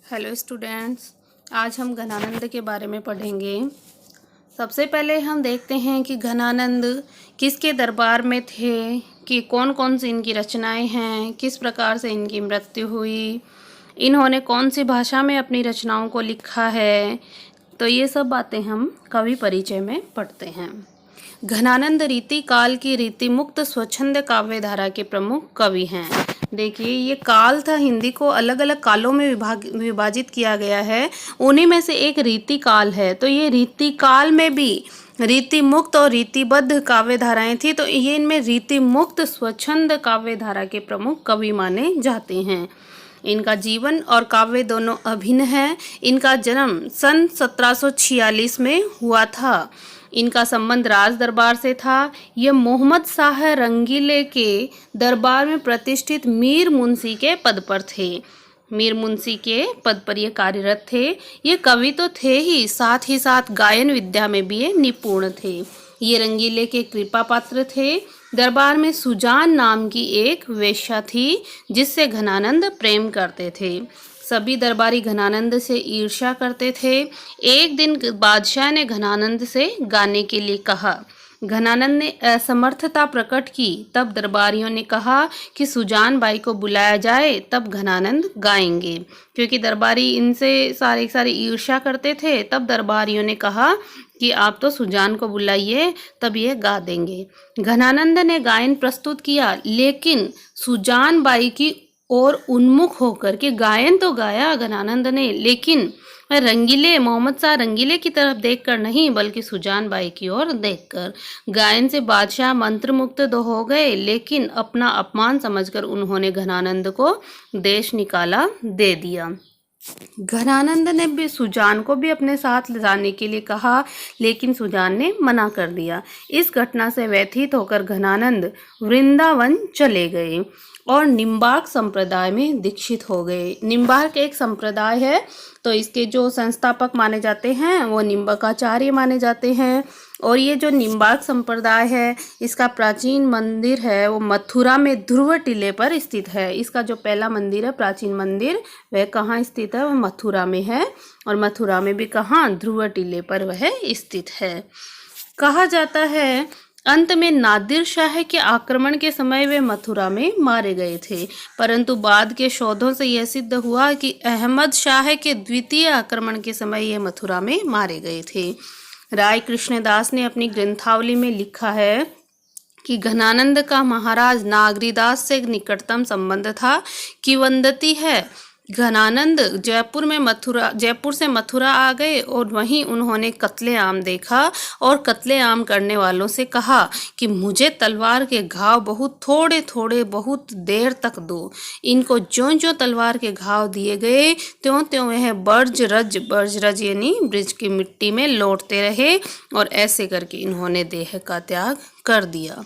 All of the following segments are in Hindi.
हेलो स्टूडेंट्स, आज हम घनानंद के बारे में पढ़ेंगे। सबसे पहले हम देखते हैं कि घनानंद किसके दरबार में थे, कि कौन कौन सी इनकी रचनाएं हैं, किस प्रकार से इनकी मृत्यु हुई, इन्होंने कौन सी भाषा में अपनी रचनाओं को लिखा है। तो ये सब बातें हम कवि परिचय में पढ़ते हैं। घनानंद रीति काल की रीति मुक्त स्वच्छंद काव्य धारा के प्रमुख कवि हैं। देखिए, ये काल था, हिंदी को अलग अलग कालों में विभाजित किया गया है। उन्हीं में से एक रीति काल है। तो ये रीति काल में भी रीति मुक्त और रीतिबद्ध काव्य धाराएं थी। तो ये इनमें रीति मुक्त स्वच्छंद काव्य धारा के प्रमुख कवि माने जाते हैं। इनका जीवन और काव्य दोनों अभिन्न है। इनका जन्म सन 1746 में हुआ था। इनका संबंध राज दरबार से था। ये मोहम्मद शाह रंगीले के दरबार में प्रतिष्ठित मीर मुंशी के पद पर थे। मीर मुंशी के पद पर ये कार्यरत थे। ये कवि तो थे ही साथ गायन विद्या में भी ये निपुण थे। ये रंगीले के कृपा पात्र थे। दरबार में सुजान नाम की एक वेश्या थी जिससे घनानंद प्रेम करते थे। सभी दरबारी घनानंद से ईर्ष्या करते थे। एक दिन बादशाह ने घनानंद से गाने के लिए कहा। घनानंद ने असमर्थता प्रकट की। तब दरबारियों ने कहा कि सुजान बाई को बुलाया जाए, तब घनानंद गाएंगे। क्योंकि दरबारी इनसे सारे ईर्ष्या करते थे, तब दरबारियों ने कहा कि आप तो सुजान को बुलाइए, तब ये गा देंगे। घनानंद ने गायन प्रस्तुत किया, लेकिन सुजान बाई की और उन्मुख होकर के गायन तो गाया घनानंद ने, लेकिन रंगीले मोहम्मद शाह रंगीले की तरफ देखकर नहीं, बल्कि सुजान बाई की ओर देखकर। गायन से बादशाह मंत्रमुग्ध तो हो गए, लेकिन अपना अपमान समझकर उन्होंने घनानंद को देश निकाला दे दिया। घनानंद ने भी सुजान को भी अपने साथ ले जाने के लिए कहा, लेकिन सुजान ने मना कर दिया। इस घटना से व्यथित होकर घनानंद वृंदावन चले गए और निम्बार्क संप्रदाय में दीक्षित हो गए। निम्बार्क एक संप्रदाय है, तो इसके जो संस्थापक माने जाते हैं वो निम्बकाचार्य माने जाते हैं। और ये जो निम्बार्क संप्रदाय है, इसका प्राचीन मंदिर है वो मथुरा में ध्रुव टीले पर स्थित है। इसका जो पहला मंदिर है, प्राचीन मंदिर, वह कहाँ स्थित है? वह मथुरा में है। और मथुरा में भी कहाँ? ध्रुव टीले पर वह स्थित है। कहा जाता है अंत में नादिर शाह के आक्रमण के समय वे मथुरा में मारे गए थे, परंतु बाद के शोधों से यह सिद्ध हुआ कि अहमद शाह के द्वितीय आक्रमण के समय ये मथुरा में मारे गए थे। राय कृष्णदास ने अपनी ग्रंथावली में लिखा है कि घनानंद का महाराज नागरीदास से निकटतम संबंध था। किंवदंती है घनानंद जयपुर से मथुरा आ गए और वहीं उन्होंने कत्लेआम देखा और कत्लेआम करने वालों से कहा कि मुझे तलवार के घाव बहुत थोड़े बहुत देर तक दो। इनको ज्यों तलवार के घाव दिए गए, त्यों वह बर्ज यानी ब्रिज की मिट्टी में लौटते रहे और ऐसे करके इन्होंने देह का त्याग कर दिया।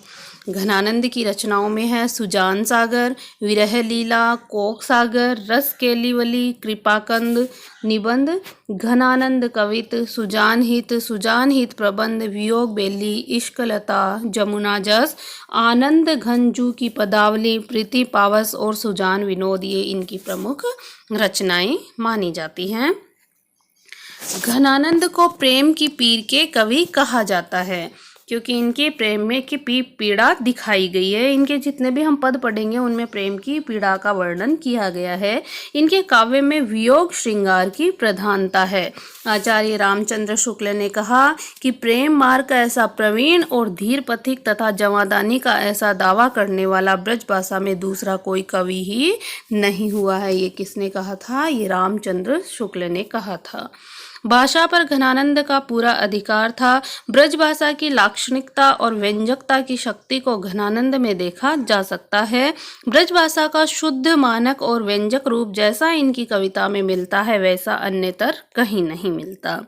घनानंद की रचनाओं में है सुजान सागर, विरह लीला, कोक सागर, रस केलीवली, कृपाकंद, निबंध, घनानंद कवित, सुजान हित प्रबंध, वियोग बेली, इश्कलता, जमुना जस, आनंद घनजू की पदावली, प्रीति पावस और सुजान विनोद, ये इनकी प्रमुख रचनाएं मानी जाती हैं। घनानंद को प्रेम की पीर के कवि कहा जाता है, क्योंकि इनके प्रेम में की पीड़ा दिखाई गई है। इनके जितने भी हम पद पढ़ेंगे उनमें प्रेम की पीड़ा का वर्णन किया गया है। इनके काव्य में वियोग श्रृंगार की प्रधानता है। आचार्य रामचंद्र शुक्ल ने कहा कि प्रेम मार्ग का ऐसा प्रवीण और धीर पथिक तथा जमादानी का ऐसा दावा करने वाला ब्रजभाषा में दूसरा कोई कवि ही नहीं हुआ है। ये किसने कहा था? ये रामचंद्र शुक्ल ने कहा था। भाषा पर घनानंद का पूरा अधिकार था। ब्रजभाषा की लाक्षणिकता और व्यंजकता की शक्ति को घनानंद में देखा जा सकता है। ब्रजभाषा का शुद्ध मानक और व्यंजक रूप जैसा इनकी कविता में मिलता है, वैसा अन्यतर कहीं नहीं मिलता।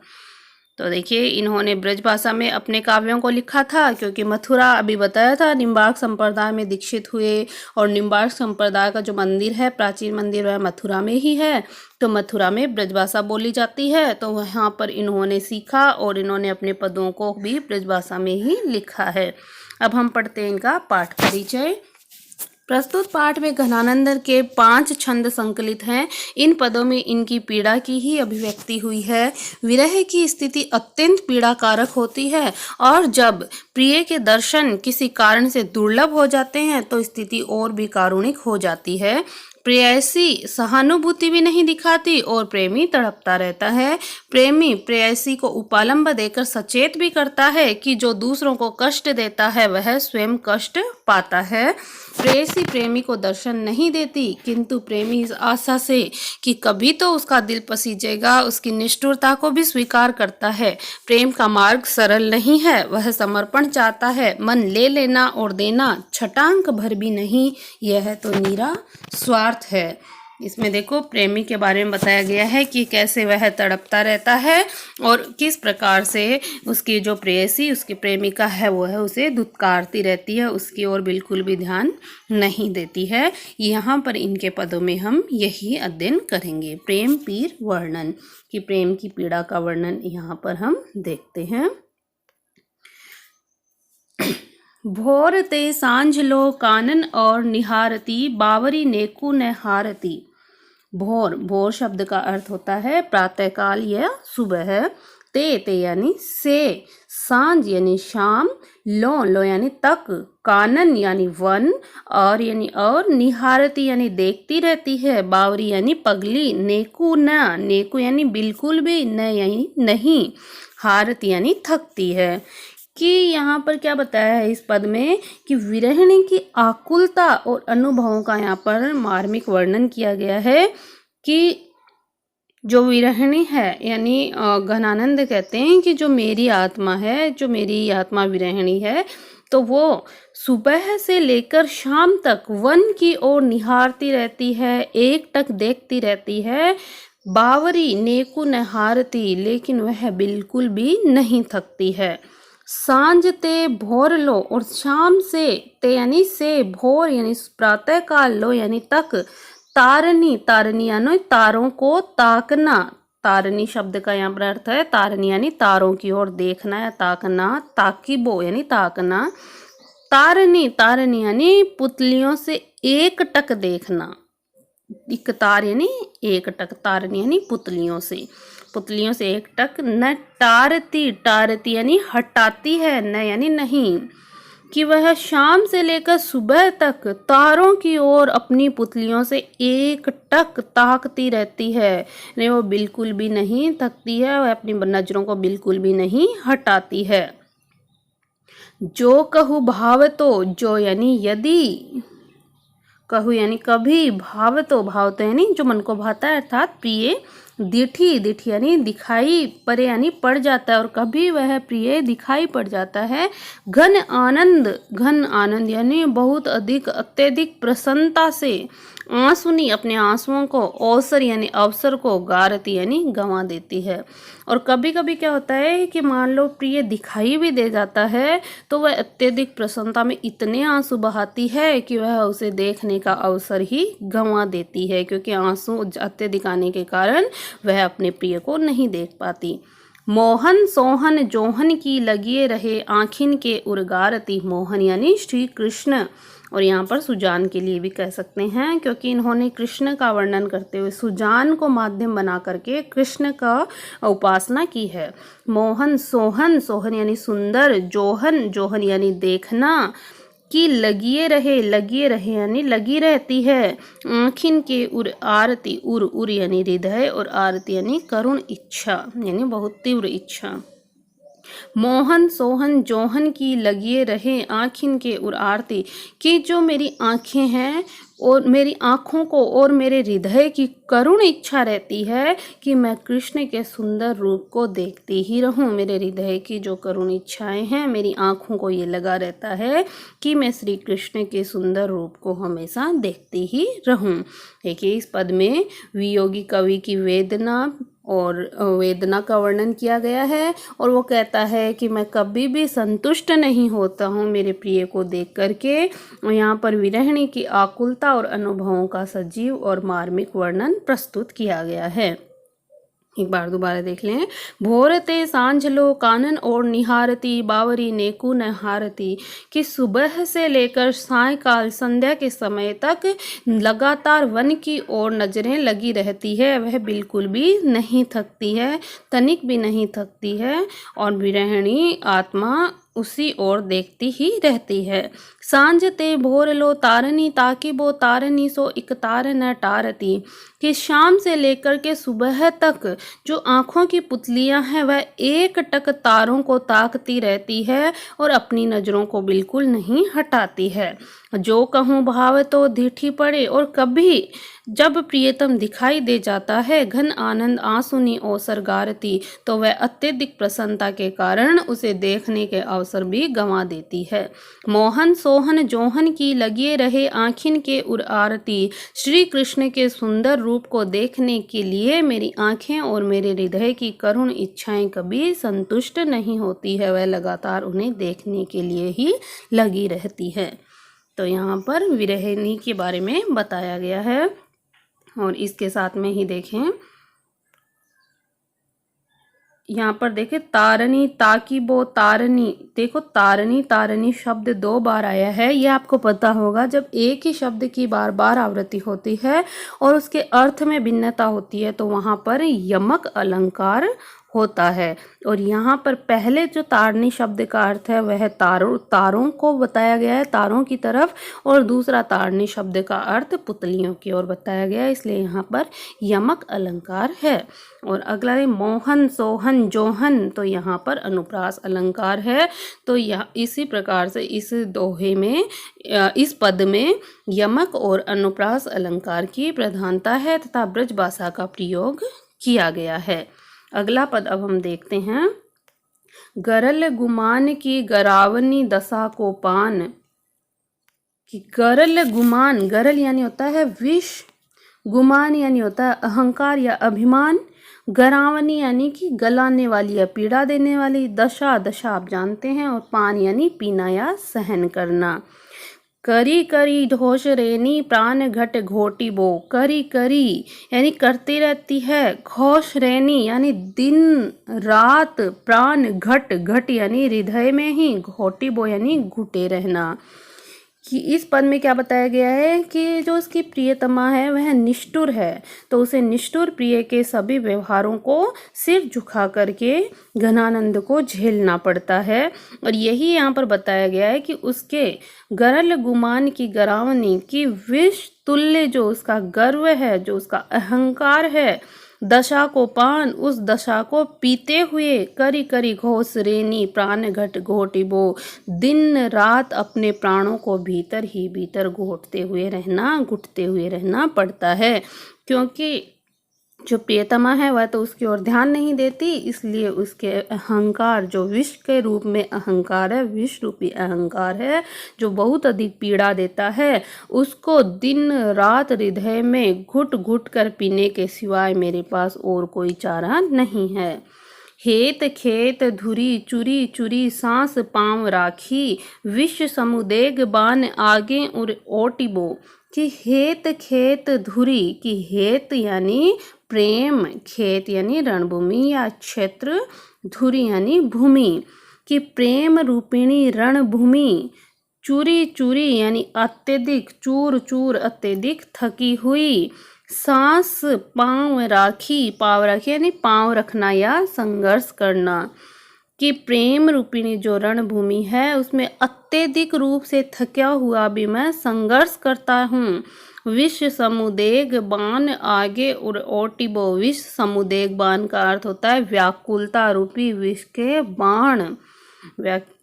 तो देखिए, इन्होंने ब्रजभाषा में अपने काव्यों को लिखा था, क्योंकि मथुरा अभी बताया था निम्बार्क संप्रदाय में दीक्षित हुए, और निम्बार्क संप्रदाय का जो मंदिर है, प्राचीन मंदिर, वह मथुरा में ही है। तो मथुरा में ब्रजभाषा बोली जाती है, तो वहाँ पर इन्होंने सीखा और इन्होंने अपने पदों को भी ब्रजभाषा में ही लिखा है। अब हम पढ़ते हैं इनका पाठ परिचय। प्रस्तुत पाठ में घनानंद के 5 छंद संकलित हैं। इन पदों में इनकी पीड़ा की ही अभिव्यक्ति हुई है। विरह की स्थिति अत्यंत पीड़ाकारक होती है और जब प्रिय के दर्शन किसी कारण से दुर्लभ हो जाते हैं तो स्थिति और भी कारुणिक हो जाती है। प्रेयसी सहानुभूति भी नहीं दिखाती और प्रेमी तड़पता रहता है। प्रेमी प्रेयसी को उपालंब देकर सचेत भी करता है कि जो दूसरों को कष्ट देता है वह स्वयं कष्ट पाता है। प्रेयसी प्रेमी को दर्शन नहीं देती, किंतु प्रेमी इस आशा से कि कभी तो उसका दिल पसीजेगा उसकी निष्ठुरता को भी स्वीकार करता है। प्रेम का मार्ग सरल नहीं है, वह समर्पण चाहता है, मन ले लेना और देना छटांक भर भी नहीं, यह तो नीरा स्वार्थ है। इसमें देखो प्रेमी के बारे में बताया गया है कि कैसे वह तड़पता रहता है और किस प्रकार से उसकी जो प्रेयसी उसकी प्रेमिका है वो है उसे धुतकारती रहती है, उसकी ओर बिल्कुल भी ध्यान नहीं देती है। यहाँ पर इनके पदों में हम यही अध्ययन करेंगे। प्रेम पीर वर्णन कि प्रेम की पीड़ा का वर्णन यहाँ पर हम देखते हैं। भोर ते सांझ लो कानन और निहारती बावरी नेकू न हारती। भोर भोर शब्द का अर्थ होता है प्रातःकाल या सुबह। ते यानी से, सांझ यानी शाम, लो यानी तक, कानन यानी वन, और यानी और, निहारती यानी देखती रहती है, बावरी यानी पगली, नेकू यानी बिल्कुल भी, न यानी नहीं, हारती यानी थकती है। कि यहाँ पर क्या बताया है इस पद में कि विरहिणी की आकुलता और अनुभवों का यहाँ पर मार्मिक वर्णन किया गया है कि जो विरहिणी है यानी घनानंद कहते हैं कि जो मेरी आत्मा है, जो मेरी आत्मा विरहिणी है, तो वो सुबह से लेकर शाम तक वन की ओर निहारती रहती है, एकटक देखती रहती है, बावरी नेकु न हारती, लेकिन वह बिल्कुल भी नहीं थकती है। सांझ ते भोर लो और शाम से, ते यानी से, भोर यानी प्रातः काल, लो यानी तक, तारनी यानी तारों को ताकना, तारनी शब्द का यहाँ पर अर्थ है तारनी यानी तारों की ओर देखना या ताकना, ताकिबो यानी ताकना, तारनी यानी पुतलियों से एक टक देखना, एक तार यानी एक टक, तारनी यानी पुतलियों से एक टक, न टारती यानी हटाती है, न यानी नहीं, कि वह शाम से लेकर सुबह तक तारों की ओर अपनी पुतलियों से एक टक ताकती रहती है, नहीं वो बिल्कुल भी नहीं थकती है, वह अपनी नजरों को बिल्कुल भी नहीं हटाती है। जो कहू भाव तो, जो यानी यदि, कहू यानी कभी, भाव तो यानी जो मन को भाता है अर्थात प्रिय, दिठी यानी दिखाई पड़े यानी पड़ जाता है और कभी वह प्रिय दिखाई पड़ जाता है। घन आनंद यानी बहुत अधिक अत्यधिक प्रसन्नता से, आंसुनी अपने आंसुओं को, अवसर यानी अवसर को, गारती यानी गंवा देती है। और कभी कभी क्या होता है कि मान लो प्रिय दिखाई भी दे जाता है तो वह अत्यधिक प्रसन्नता में इतने आंसू बहाती है कि वह उसे देखने का अवसर ही गंवा देती है, क्योंकि आंसू अत्यधिक आने के कारण वह अपने प्रिय को नहीं देख पाती। मोहन सोहन जोहन की लगिए रहे आँखिन के उर्गारती, मोहन यानी श्री कृष्ण, और यहाँ पर सुजान के लिए भी कह सकते हैं क्योंकि इन्होंने कृष्ण का वर्णन करते हुए सुजान को माध्यम बना करके कृष्ण का उपासना की है। मोहन सोहन यानी सुंदर, जोहन यानी देखना, कि लगिए रहे यानी लगी रहती है, आँखिन के उर आरती, उर यानी हृदय और आरती यानी करुण इच्छा यानी बहुत तीव्र इच्छा। मोहन सोहन जोहन की लगिए रहे आँखिन के उर आरती, कि जो मेरी आँखें हैं और मेरी आँखों को और मेरे हृदय की करुण इच्छा रहती है कि मैं कृष्ण के सुंदर रूप को देखती ही रहूं। मेरे हृदय की जो करुण इच्छाएं हैं, मेरी आँखों को ये लगा रहता है कि मैं श्री कृष्ण के सुंदर रूप को हमेशा देखती ही रहूं। देखिए इस पद में वियोगी कवि की वेदना का वर्णन किया गया है और वो कहता है कि मैं कभी भी संतुष्ट नहीं होता हूँ मेरे प्रिय को देख करके। और यहाँ पर विरहिणी की आकुलता और अनुभवों का सजीव और मार्मिक वर्णन प्रस्तुत किया गया है। एक बार दोबारा देख लें। भोरते सांझ लो कानन और निहारती, बावरी नेकू नहारती। कि सुबह से लेकर सायंकाल संध्या के समय तक लगातार वन की ओर नजरें लगी रहती है, वह बिल्कुल भी नहीं थकती है, तनिक भी नहीं थकती है, और विरहिणी आत्मा उसी ओर देखती ही रहती है। सांझ ते भोर लो तारनी, ताकि वो तारनी सो इक तार न टारती। कि शाम से लेकर के सुबह तक जो आँखों की पुतलियाँ हैं वह एक टक तारों को ताकती रहती है और अपनी नज़रों को बिल्कुल नहीं हटाती है। जो कहूँ भाव तो ढीठी पड़े, और कभी जब प्रियतम दिखाई दे जाता है घन आनंद आंसुनी ओसर गारती, तो वह अत्यधिक प्रसन्नता के कारण उसे देखने के अवसर भी गंवा देती है। मोहन सोहन जोहन की लगिए रहे आँखिन के उर आरती। श्री कृष्ण के सुंदर रूप को देखने के लिए मेरी आँखें और मेरे हृदय की करुण इच्छाएं कभी संतुष्ट नहीं होती है, वह लगातार उन्हें देखने के लिए ही लगी रहती है। तो यहाँ पर विरहिणी के बारे में बताया गया है। और इसके साथ में ही देखें, यहाँ पर देखें तारनी, ताकि वो तारनी, देखो तारनी तारनी शब्द 2 बार आया है। ये आपको पता होगा, जब एक ही शब्द की बार बार आवृत्ति होती है और उसके अर्थ में भिन्नता होती है तो वहाँ पर यमक अलंकार होता है। और यहाँ पर पहले जो तारनी शब्द का अर्थ है वह तारों को बताया गया है, तारों की तरफ, और दूसरा तारनी शब्द का अर्थ पुतलियों की ओर बताया गया है, इसलिए यहाँ पर यमक अलंकार है। और अगला है मोहन सोहन जोहन, तो यहाँ पर अनुप्रास अलंकार है। तो यह इसी प्रकार से इस दोहे में, इस पद में यमक और अनुप्रास अलंकार की प्रधानता है तथा ब्रज भाषा का प्रयोग किया गया है। अगला पद अब हम देखते हैं। गरल गुमान की गरावनी दशा को पान। कि गरल गुमान, गरल यानी होता है विष, गुमान यानी होता है अहंकार या अभिमान, गरावनी यानी कि गलाने वाली या पीड़ा देने वाली, दशा, दशा आप जानते हैं, और पान यानी पीना या सहन करना। करी करी ढोष रेनी प्राण घट घोटी बो। करी करी यानी करती रहती है, घोष रेनी यानी दिन रात, प्राण घट, घट यानी हृदय में ही, घोटी बो यानी घुटे रहना। कि इस पद में क्या बताया गया है कि जो उसकी प्रियतमा है वह निष्ठुर है, तो उसे निष्ठुर प्रिय के सभी व्यवहारों को सिर झुका करके घनानंद को झेलना पड़ता है। और यही यहाँ पर बताया गया है कि उसके गरल गुमान की गरावनी की विष तुल्य जो उसका गर्व है, जो उसका अहंकार है, दशा को पान, उस दशा को पीते हुए, करी करी घोष रेनी प्राण घट घोटिबो, दिन रात अपने प्राणों को भीतर ही भीतर घोटते हुए रहना, घुटते हुए रहना पड़ता है। क्योंकि जो प्रियतमा है वह तो उसकी ओर ध्यान नहीं देती, इसलिए उसके अहंकार, जो विष के रूप में अहंकार है, विष रूपी अहंकार है, जो बहुत अधिक पीड़ा देता है, उसको दिन रात हृदय में घुट घुट कर पीने के सिवाय मेरे पास और कोई चारा नहीं है। हेत खेत धुरी चुरी चुरी सांस पाँव राखी, विष समुदेग बान आगे उर ओटिबो। कि हेत खेत धुरी, की हेत यानी प्रेम, खेत यानी रणभूमि या क्षेत्र, धुरी यानी भूमि, कि प्रेम रूपिणी रणभूमि, चूरी चूरी यानी अत्यधिक, चूर चूर अत्यधिक थकी हुई, सांस पाँव राखी, पाँव राखी यानी पाँव रखना या संघर्ष करना। कि प्रेम रूपिणी जो रणभूमि है उसमें अत्यधिक रूप से थका हुआ भी मैं संघर्ष करता हूँ। विष समुदेग बाण आगे और ओटिबो। विष समुदेग बाण का अर्थ होता है व्याकुलता रूपी विष के बाण।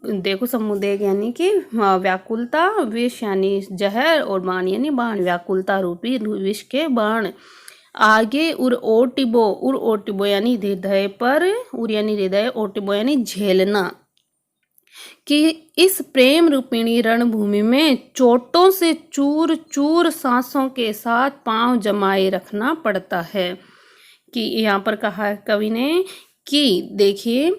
देखो समुदेग यानी कि व्याकुलता, विष यानी जहर, और बाण यानी बाण, व्याकुलता रूपी विष के बाण। आगे उर ओटिबो, उर ओटिबो यानी हृदय पर, उर यानी हृदय, ओटिबो यानी झेलना। कि इस प्रेम रूपिणी रणभूमि में चोटों से चूर चूर सांसों के साथ पांव जमाए रखना पड़ता है। कि यहाँ पर कहा कवि ने कि देखिए,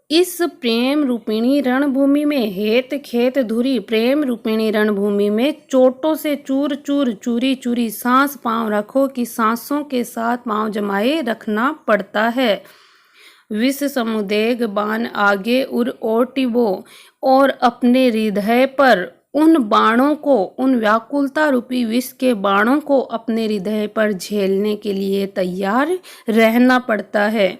इस प्रेम रूपिणी रणभूमि में हेत खेत धुरी, प्रेम रूपिणी रणभूमि में चोटों से चूर चूर चूरी चूरी सांस पांव रखो कि सांसों के साथ पांव जमाए रखना पड़ता है। विष समुदेग बाण आगे उर ओटिबो, और अपने हृदय पर उन बाणों को, उन व्याकुलता रूपी विष के बाणों को अपने हृदय पर झेलने के लिए तैयार रहना पड़ता है।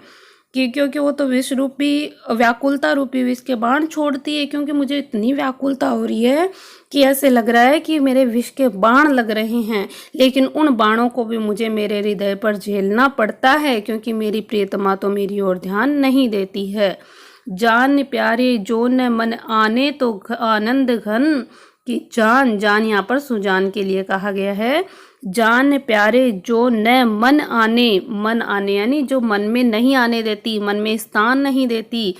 क्योंकि वो तो विष रूपी, व्याकुलता रूपी विष के बाण छोड़ती है। क्योंकि मुझे इतनी व्याकुलता हो रही है कि ऐसे लग रहा है कि मेरे विष के बाण लग रहे हैं, लेकिन उन बाणों को भी मुझे मेरे हृदय पर झेलना पड़ता है, क्योंकि मेरी प्रियतमा तो मेरी ओर ध्यान नहीं देती है। जान प्यारे जो न मन आने तो आनंद घन, कि जान, जान यहाँ पर सुजान के लिए कहा गया है। जान प्यारे जो न मन आने, मन आने यानी जो मन में नहीं आने देती, मन में स्थान नहीं देती,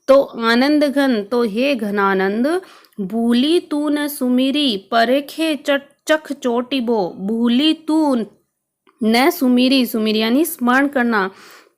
तो आनंद घन, तो हे घनानंद, भूली तू न सुमिरी परेखे चख चोटिबो, भूली तू न सुमिरी, सुमिरी यानी स्मरण करना,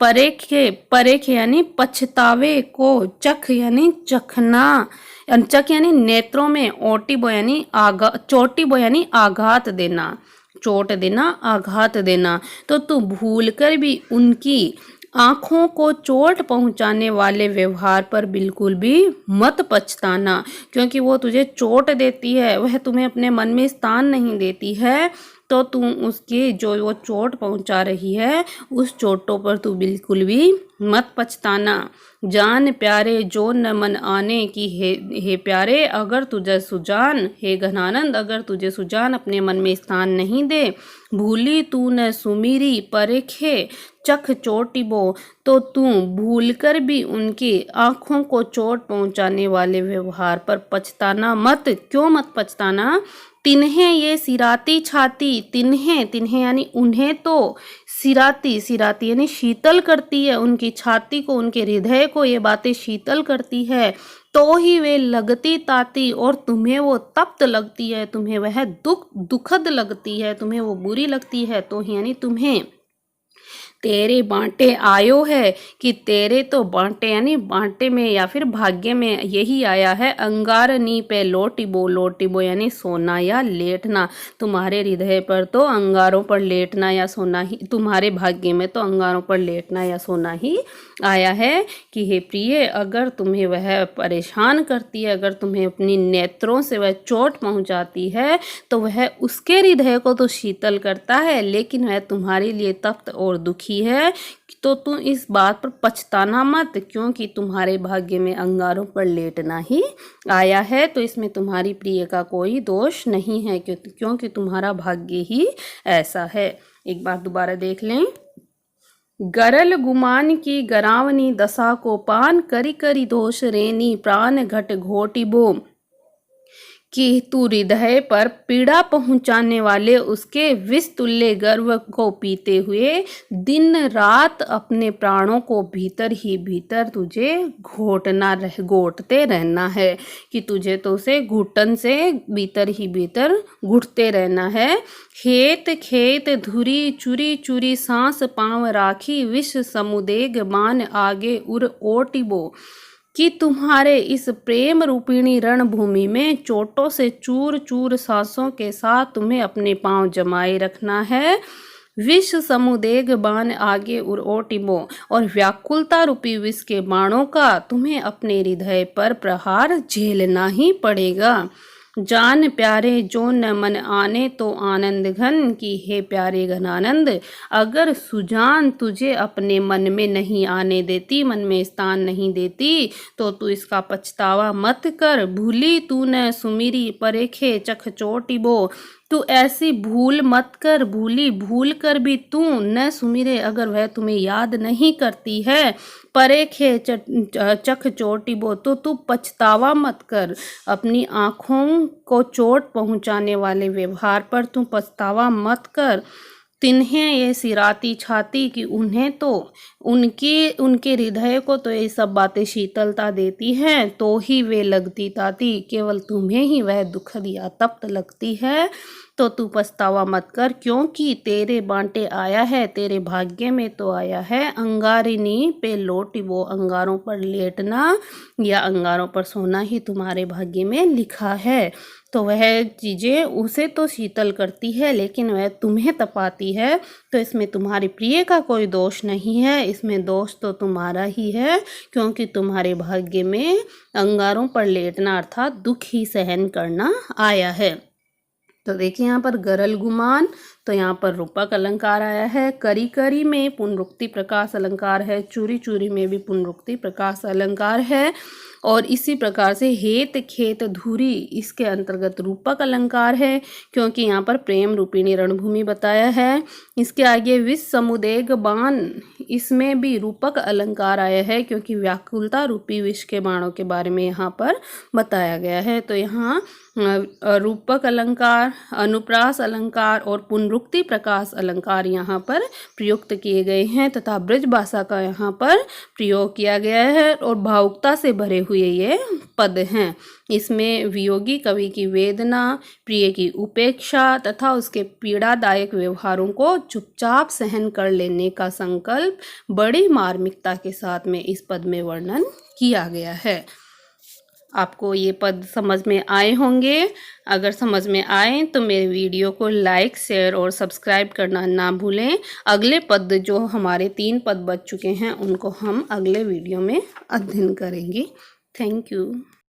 परेखे, परेखे यानी पछतावे को, चख यानी चखना, चख यानी नेत्रों में, ओटिबो यानी चोटिबो यानी आघात देना, चोट देना, आघात देना। तो तू भूल कर भी उनकी आँखों को चोट पहुंचाने वाले व्यवहार पर बिल्कुल भी मत पछताना, क्योंकि वो तुझे चोट देती है, वह तुम्हें अपने मन में स्थान नहीं देती है। तो तू उसकी जो वो चोट पहुंचा रही है, उस चोटों पर तू बिल्कुल भी मत पछताना। जान प्यारे जो न मन आने की, हे प्यारे, अगर तुझे सुजान, हे घनानंद, अगर तुझे सुजान अपने मन में स्थान नहीं दे, भूली तू न सुमिरी परेखे चख चोटिबो, तो तू भूलकर भी उनकी आँखों को चोट पहुंचाने वाले व्यवहार पर पछताना मत। क्यों मत पछताना? तिन्हें ये सिराती छाती, तिन्हें, तिन्हें यानी उन्हें, तो सिराती, सिराती यानी शीतल करती है, उनकी छाती को, उनके हृदय को ये बातें शीतल करती है, तो ही वे लगती ताती, और तुम्हें वो तप्त लगती है, तुम्हें वह दुखद लगती है, तुम्हें वो बुरी लगती है, तो ही यानी तुम्हें। तेरे बांटे आयो है, कि तेरे तो बांटे यानी बांटे में या फिर भाग्य में यही आया है। अंगारनी पे लोटिबो, लोटिबो यानी सोना या लेटना, तुम्हारे हृदय पर तो अंगारों पर लेटना या सोना ही, तुम्हारे भाग्य में तो अंगारों पर लेटना या सोना ही आया है। कि हे प्रिय, अगर तुम्हें वह परेशान करती है, अगर तुम्हें अपनी नेत्रों से वह चोट पहुंचाती है, तो वह उसके हृदय को तो शीतल करता है, लेकिन वह तुम्हारे लिए तप्त और दुखी है। तो तुम इस बात पर पछताना मत, क्योंकि तुम्हारे भाग्य में अंगारों पर लेटना ही आया है। तो इसमें तुम्हारी प्रिय का कोई दोष नहीं है, क्योंकि तुम्हारा भाग्य ही ऐसा है। एक बार दोबारा देख लें। गरल गुमान की गरावनी दशा को पान करी करी दोष रेनी प्राण घट घोटिबो, कि तू हृदय पर पीड़ा पहुंचाने वाले उसके विष तुल्य गर्व को पीते हुए दिन रात अपने प्राणों को भीतर ही भीतर तुझे घोटते रहना है। कि तुझे तो उसे घुटन से भीतर ही भीतर घुटते रहना है। खेत खेत धुरी चुरी चुरी सांस पांव राखी विष समुदेग बाण आगे उर ओटिबो, कि तुम्हारे इस प्रेम रूपिणी रणभूमि में चोटों से चूर चूर सांसों के साथ तुम्हें अपने पांव जमाए रखना है। विष समुदेग बाण आगे उर ओटिबो, और व्याकुलता रूपी विष के बाणों का तुम्हें अपने हृदय पर प्रहार झेलना ही पड़ेगा। जान प्यारे जो न मन आने तो आनंद घन, की हे प्यारे घनानंद, अगर सुजान तुझे अपने मन में नहीं आने देती, मन में स्थान नहीं देती, तो तू इसका पछतावा मत कर। भूली तू न सुमिरी परेखे चख चोटिबो, तू ऐसी भूल मत कर, भूल कर भी तू न सुमिरे, अगर वह तुम्हें याद नहीं करती है, परेखे चख चोटिबो, तो तू पछतावा मत कर। अपनी आँखों को चोट पहुंचाने वाले व्यवहार पर तू पछतावा मत कर। तिन्हें ये सिराती छाती, कि उन्हें तो उनके हृदय को तो ये सब बातें शीतलता देती हैं, तो ही वे लगती ताती, केवल तुम्हें ही वह दुखद या तप्त लगती है। तो तू पछतावा मत कर, क्योंकि तेरे बांटे आया है, तेरे भाग्य में तो आया है अंगारिनी पे लौटी। वो अंगारों पर लेटना या अंगारों पर सोना ही तुम्हारे भाग्य में लिखा है। तो वह चीज़ें उसे तो शीतल करती है, लेकिन वह तुम्हें तपाती है। तो इसमें तुम्हारे प्रिय का कोई दोष नहीं है, इसमें दोष तो तुम्हारा ही है, क्योंकि तुम्हारे भाग्य में अंगारों पर लेटना अर्थात दुख ही सहन करना आया है। तो देखिए यहाँ पर गरल गुमान, तो यहाँ पर रूपक अलंकार आया है। करी करी में पुनरुक्ति प्रकाश अलंकार है, चूरी चूरी में भी पुनरुक्ति प्रकाश अलंकार है। और इसी प्रकार से हेत खेत धुरी इसके अंतर्गत रूपक अलंकार है, क्योंकि यहाँ पर प्रेम रूपिणी रणभूमि बताया है। इसके आगे विष समुदेग बाण, इसमें भी रूपक अलंकार आया है, क्योंकि व्याकुलता रूपी विष के बाणों के बारे में यहाँ पर बताया गया है। तो यहाँ रूपक अलंकार, अनुप्रास अलंकार और पुनरुक्ति प्रकाश अलंकार यहाँ पर प्रयुक्त किए गए हैं, तथा ब्रज भाषा का यहाँ पर प्रयोग किया गया है और भावुकता से भरे हुए ये पद हैं। इसमें वियोगी कवि की वेदना, प्रिय की उपेक्षा तथा उसके पीड़ादायक व्यवहारों को चुपचाप सहन कर लेने का संकल्प बड़ी मार्मिकता के साथ में इस पद में वर्णन किया गया है। आपको ये पद समझ में आए होंगे। अगर समझ में आए तो मेरे वीडियो को लाइक, शेयर और सब्सक्राइब करना ना भूलें। अगले पद जो हमारे 3 पद बच चुके हैं उनको हम अगले वीडियो में अध्ययन करेंगे। Thank you.